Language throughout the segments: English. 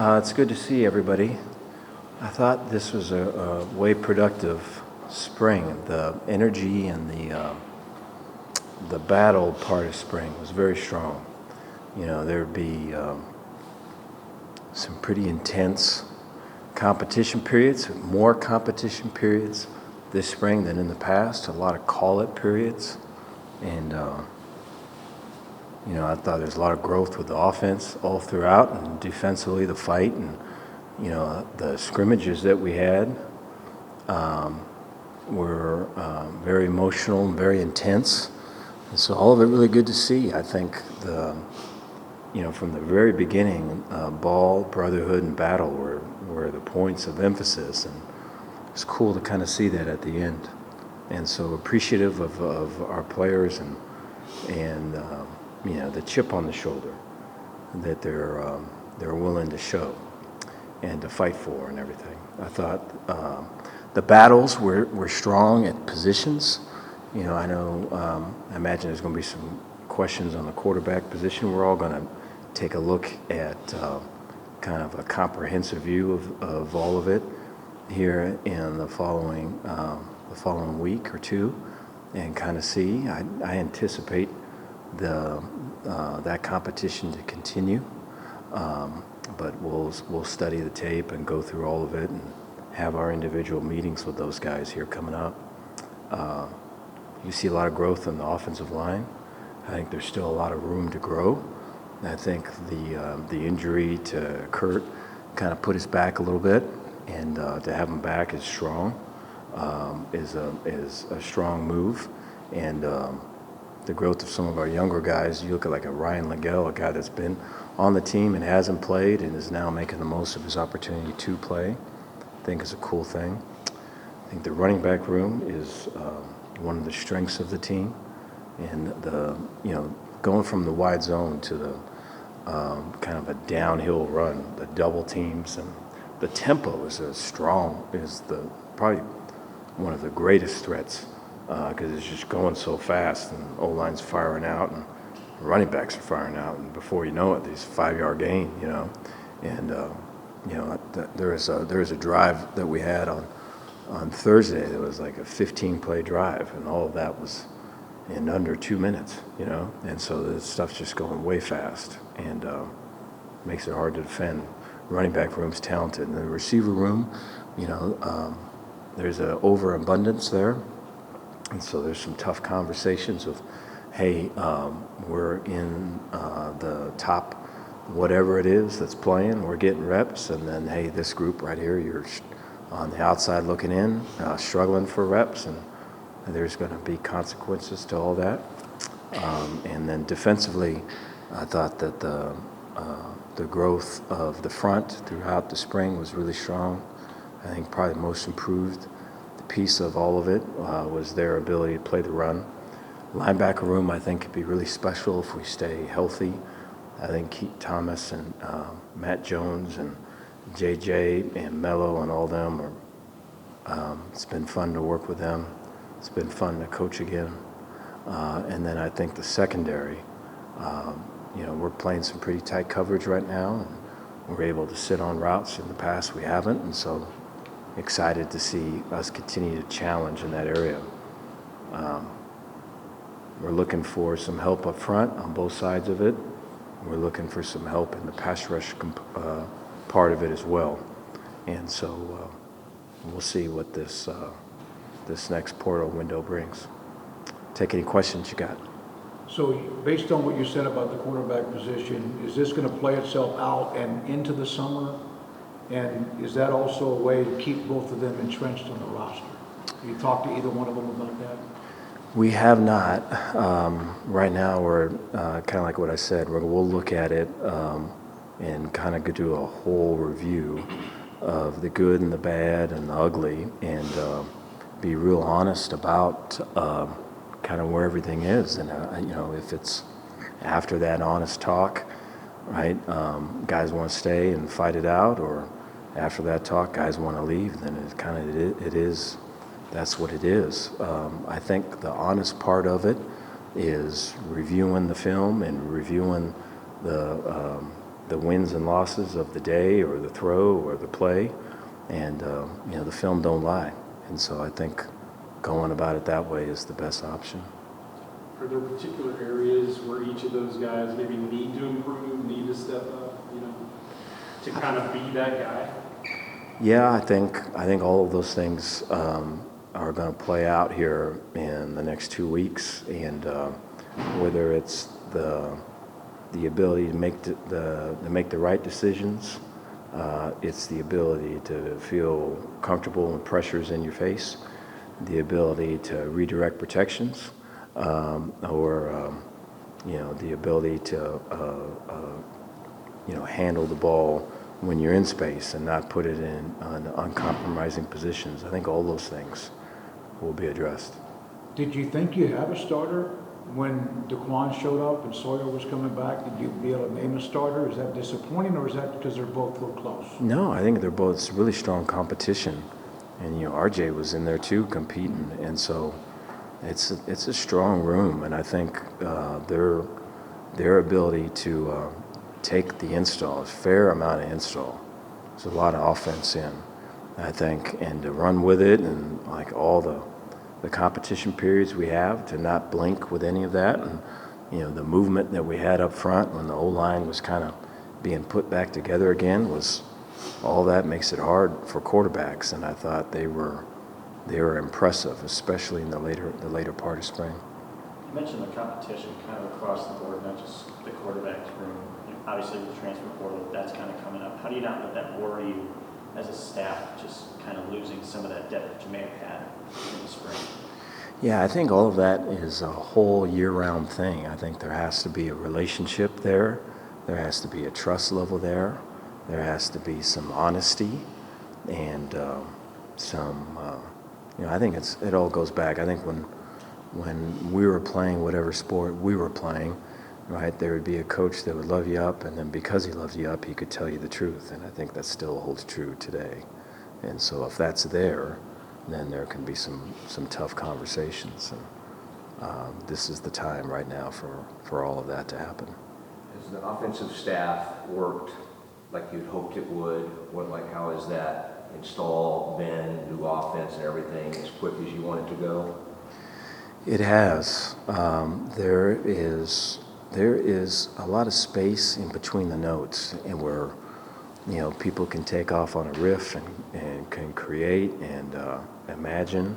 It's good to see everybody. I thought this was a way productive spring. The energy and the battle part of spring was very strong. You know, there'd be some pretty intense competition periods, more competition periods this spring than in the past. A lot of call-it periods, and I thought there's a lot of growth with the offense all throughout, and defensively the fight, and the scrimmages that we had were very emotional and very intense. And so all of it really good to see. I think from the very beginning, ball, brotherhood, and battle were the points of emphasis, and it's cool to kind of see that at the end. And so appreciative of our players and the chip on the shoulder that they're willing to show and to fight for and everything. I thought the battles were strong at positions. I imagine there's going to be some questions on the quarterback position. We're all going to take a look at kind of a comprehensive view of all of it here in the following week or two, and kind of see. I anticipate that competition to continue, but we'll study the tape and go through all of it and have our individual meetings with those guys here coming up. You see a lot of growth in the offensive line. I think there's still a lot of room to grow. I think the injury to Kurt kind of put us back a little bit, and to have him back is strong, is a strong move. And the growth of some of our younger guys, you look at like a Ryan Legel, a guy that's been on the team and hasn't played and is now making the most of his opportunity to play, I think is a cool thing. I think the running back room is one of the strengths of the team, and going from the wide zone to the kind of a downhill run, the double teams, and the tempo is probably one of the greatest threats, because it's just going so fast, and O-line's firing out, and running backs are firing out, and before you know it, these 5-yard gain, and there is a drive that we had on Thursday that was like a 15-play drive, and all of that was in under 2 minutes, and so this stuff's just going way fast, and makes it hard to defend. Running back room's talented, and the receiver room, there's an overabundance there, and so there's some tough conversations of, hey, we're in the top whatever it is that's playing, we're getting reps, and then, hey, this group right here, you're on the outside looking in, struggling for reps, and there's going to be consequences to all that. And then defensively, I thought that the growth of the front throughout the spring was really strong. I think probably the most improved piece of all of it was their ability to play the run. Linebacker room, I think, could be really special if we stay healthy. I think Keith Thomas and Matt Jones and JJ and Mello and all them it's been fun to work with them. It's been fun to coach again. And then I think the secondary, we're playing some pretty tight coverage right now, and we're able to sit on routes. In the past, we haven't, and so excited to see us continue to challenge in that area. We're looking for some help up front on both sides of it. We're looking for some help in the pass rush part of it as well. And so we'll see what this next portal window brings. Take any questions you got. So based on what you said about the quarterback position, is this going to play itself out and into the summer? And is that also a way to keep both of them entrenched on the roster? Have you talked to either one of them about that? We have not. Right now, we're kind of like what I said. We'll look at it and kind of do a whole review of the good and the bad and the ugly, and be real honest about kind of where everything is. And if it's after that honest talk, right, guys want to stay and fight it out, or after that talk, guys want to leave, then it is. That's what it is. I think the honest part of it is reviewing the film and reviewing the the wins and losses of the day or the throw or the play, and the film don't lie. And so I think going about it that way is the best option. Are there particular areas where each of those guys maybe need to improve, need to step up, to kind of be that guy? Yeah, I think all of those things are going to play out here in the next 2 weeks, and whether it's the ability to make the right decisions, it's the ability to feel comfortable when pressure's in your face, the ability to redirect protections, or the ability to handle the ball when you're in space and not put it in uncompromising positions. I think all those things will be addressed. Did you think you had a starter when DeQuan showed up and Sawyer was coming back? Did you be able to name a starter? Is that disappointing, or is that because they're both real close? No, I think they're both really strong competition, and RJ was in there too competing, and so it's a strong room, and I think their ability to take the install, a fair amount of install. There's a lot of offense in, I think, and to run with it, and like all the competition periods we have, to not blink with any of that, and the movement that we had up front when the O-line was kind of being put back together again, was all that makes it hard for quarterbacks, and I thought they were impressive, especially in the later part of spring. You mentioned the competition kind of across the board, not just the quarterback room. Obviously, the transfer portal, that's kind of coming up. How do you not let that worry you as a staff, just kind of losing some of that depth that you may have had in the spring? Yeah, I think all of that is a whole year-round thing. I think there has to be a relationship there. There has to be a trust level there. There has to be some honesty and I think it all goes back. I think when we were playing whatever sport we were playing, right, there would be a coach that would love you up, and then because he loved you up, he could tell you the truth. And I think that still holds true today. And so if that's there, then there can be some tough conversations. And this is the time right now for all of that to happen. Has the offensive staff worked like you'd hoped it would? How has that install been, new offense and everything, as quick as you want it to go? It has. There is a lot of space in between the notes, and where people can take off on a riff and can create and imagine,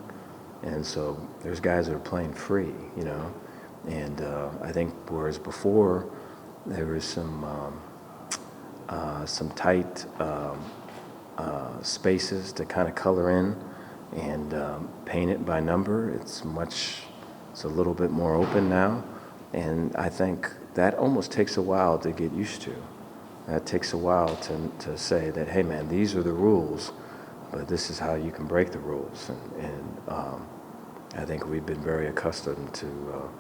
and so there's guys that are playing free, and I think whereas before there was some tight spaces to kind of color in and paint it by number, it's a little bit more open now. And I think that almost takes a while to get used to. That takes a while to say that, hey man, these are the rules, but this is how you can break the rules. And I think we've been very accustomed to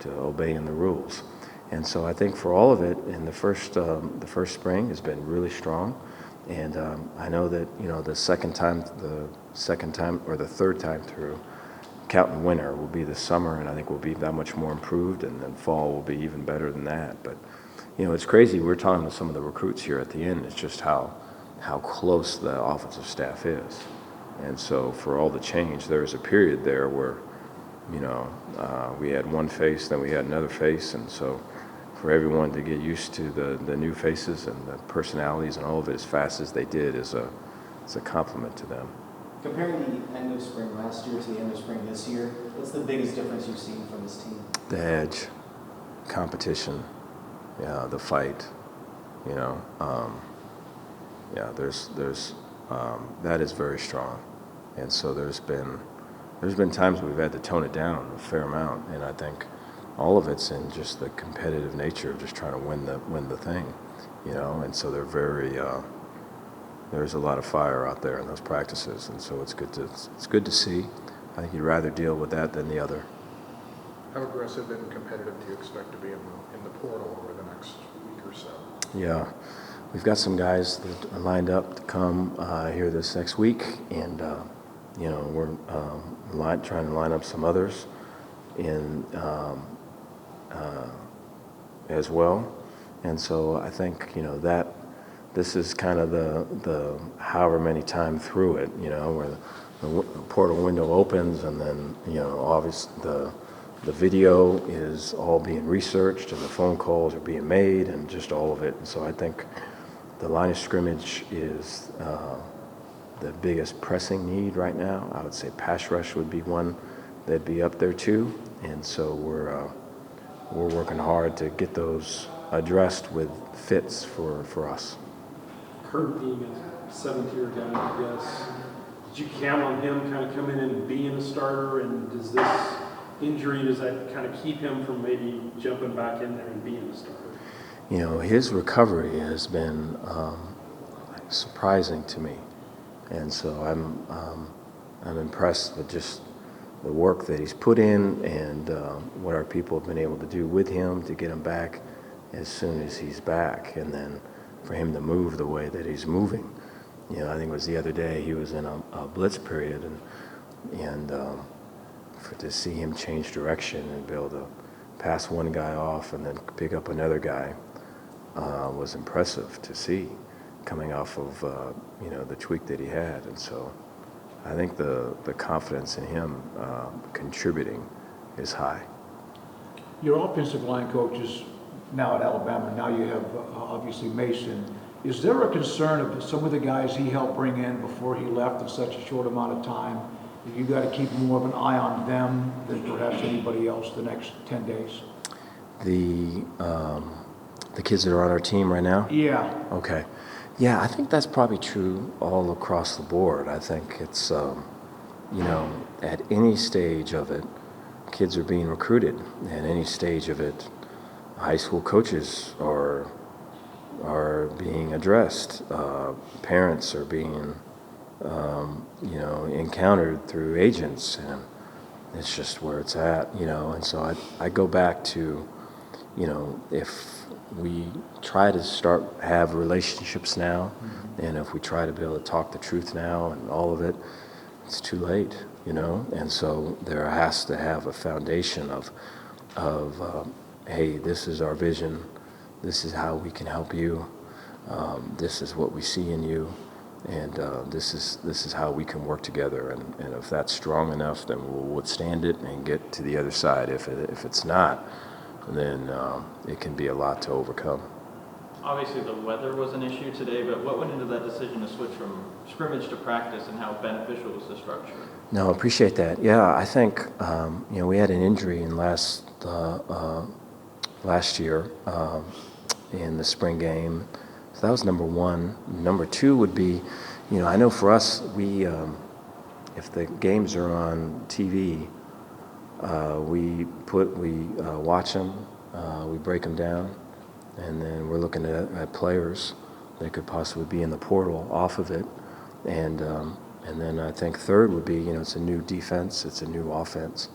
obeying the rules. And so I think for all of it, in the first spring has been really strong. And I know that the second time or the third time through, counting winter, will be the summer, and I think we'll be that much more improved, and then fall will be even better than that. But it's crazy. We're talking to some of the recruits here at the end. It's just how close the offensive staff is, and so for all the change, there was a period there where we had one face, then we had another face, and so for everyone to get used to the new faces and the personalities and all of it as fast as they did is a compliment to them. Comparing the end of spring last year to the end of spring this year, what's the biggest difference you've seen from this team? The edge, competition, the fight, there's that is very strong, and so there's been times we've had to tone it down a fair amount, and I think all of it's in just the competitive nature of just trying to win the thing, and so they're very. There's a lot of fire out there in those practices, and so it's good to see. I think you'd rather deal with that than the other. How aggressive and competitive do you expect to be in the portal over the next week or so? Yeah, we've got some guys that are lined up to come here this next week, and we're trying to line up some others in as well. And so I think, that this is kind of the however many time through it, where the portal window opens, and then, obviously the video is all being researched and the phone calls are being made and just all of it. And so I think the line of scrimmage is the biggest pressing need right now. I would say pass rush would be one that'd be up there too. And so we're working hard to get those addressed with fits for us. Kurt being a seventh-year guy, I guess, did you count on him kind of coming in and being a starter? And does this injury, does that kind of keep him from maybe jumping back in there and being a starter? His recovery has been surprising to me. And so I'm impressed with just the work that he's put in and what our people have been able to do with him to get him back as soon as he's back, and then for him to move the way that he's moving. I think it was the other day he was in a blitz period, and to see him change direction and be able to pass one guy off and then pick up another guy was impressive to see, coming off of the tweak that he had. And so I think the confidence in him contributing is high. Your offensive line coach is now at Alabama. Now you have obviously Mason. Is there a concern of some of the guys he helped bring in before he left in such a short amount of time? You got to keep more of an eye on them than perhaps anybody else the next 10 days? The kids that are on our team right now? Yeah. Okay. Yeah, I think that's probably true all across the board. I think it's, at any stage of it, kids are being recruited. At any stage of it, high school coaches are being addressed. Parents are being, encountered through agents, and it's just where it's at, And so I go back to, if we try to have relationships now, and if we try to be able to talk the truth now and all of it, it's too late, And so there has to have a foundation of hey, this is our vision, this is how we can help you, this is what we see in you, and this is how we can work together. And if that's strong enough, then we'll withstand it and get to the other side. If it's not, then it can be a lot to overcome. Obviously, the weather was an issue today, but what went into that decision to switch from scrimmage to practice, and how beneficial was the structure? No, appreciate that. Yeah, I think we had an injury in last year in the spring game, so that was number one. Number two would be, I know for us, we if the games are on TV, we watch them, we break them down, and then we're looking at players that could possibly be in the portal off of it. And then I think third would be, it's a new defense, it's a new offense.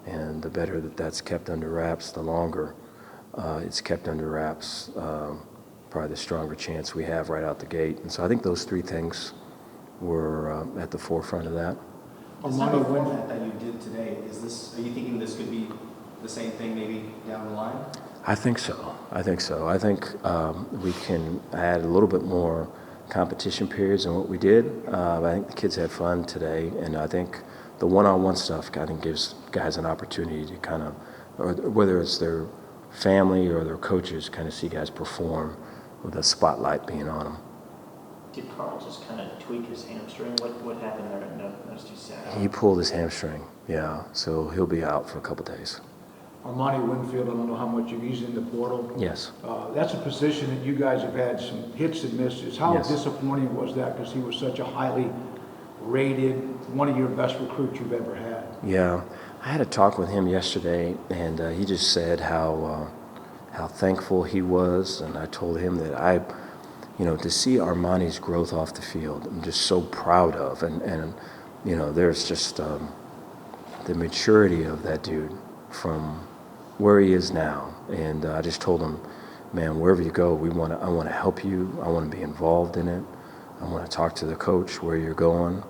And the better that's kept under wraps, the longer it's kept under wraps, probably the stronger chance we have right out the gate. And so I think those three things were at the forefront of that. This type of format that you did today, are you thinking this could be the same thing maybe down the line? I think so. I think we can add a little bit more competition periods than what we did. I think the kids had fun today, and I think the one-on-one stuff gives guys an opportunity to kind of, or whether it's their family or their coaches, kind of see guys perform with a spotlight being on them. Did Carl just kind of tweak his hamstring? What happened there? I noticed he sat out. He pulled his hamstring, yeah, so he'll be out for a couple days. Armani Winfield, I don't know how much he's in the portal. Yes. That's a position that you guys have had some hits and misses. How Yes. disappointing was that? Because he was such a highly rated, one of your best recruits you've ever had. Yeah, I had a talk with him yesterday, and he just said how thankful he was, and I told him that to see Armani's growth off the field, I'm just so proud of, and there's just the maturity of that dude from where he is now, and I just told him, man, wherever you go, I want to help you, I want to be involved in it, I want to talk to the coach where you're going.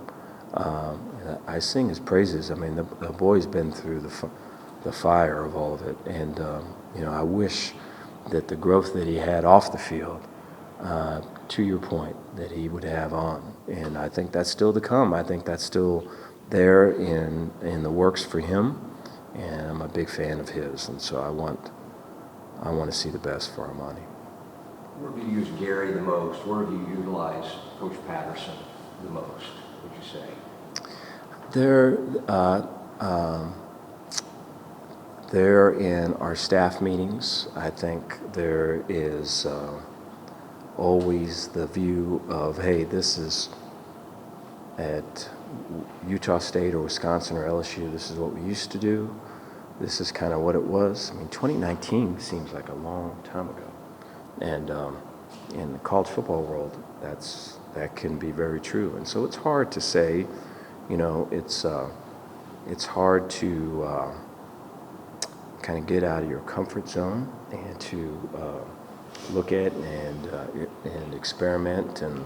I sing his praises. I mean, the boy's been through the fire of all of it, and I wish that the growth that he had off the field, to your point, that he would have on. And I think that's still to come. I think that's still there in the works for him. And I'm a big fan of his. And so I want to see the best for Armani. Where do you use Gary the most? Where do you utilize Coach Patterson the most, would you say? They're in our staff meetings. I think there is always the view of, hey, this is at Utah State or Wisconsin or LSU, this is what we used to do. This is kind of what it was. I mean, 2019 seems like a long time ago. And in the college football world, that can be very true. And so it's hard to say, you know, it's hard to kind of get out of your comfort zone and to look at and experiment and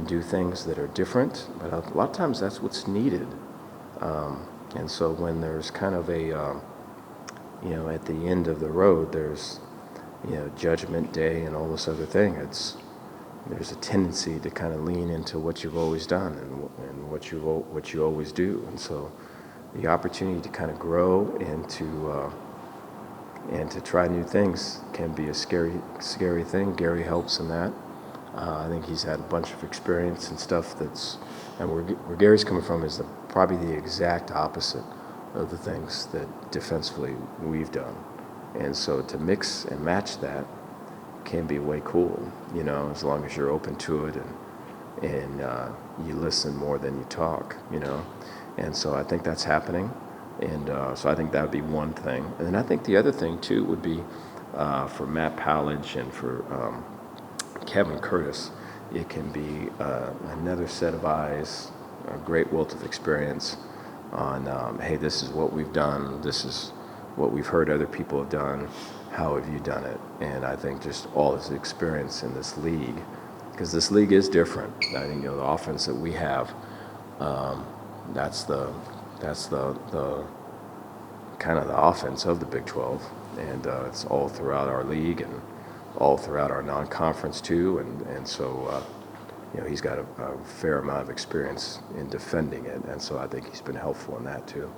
do things that are different. But a lot of times that's what's needed. And so when there's kind of a, you know, at the end of the road, there's, you know, judgment day and all this other thing, there's a tendency to kind of lean into what you've always done and what you always do. And so the opportunity to kind of grow and to try new things can be a scary thing. Gary helps in that. I think he's had a bunch of experience and stuff and where Gary's coming from is probably the exact opposite of the things that defensively we've done. And so to mix and match that can be way cool, you know, as long as you're open to it and you listen more than you talk, you know. And so I think that's happening. And so I think that would be one thing. And then I think the other thing, too, would be for Matt Powledge and for Kevin Curtis, it can be another set of eyes, a great wealth of experience on, hey, this is what we've done, this is what we've heard other people have done, how have you done it? And I think just all this experience in this league, because this league is different. I think, you know, the offense that we have, that's the kind of the offense of the Big 12, and it's all throughout our league and all throughout our non-conference too, and so you know, he's got a fair amount of experience in defending it, and so I think he's been helpful in that too.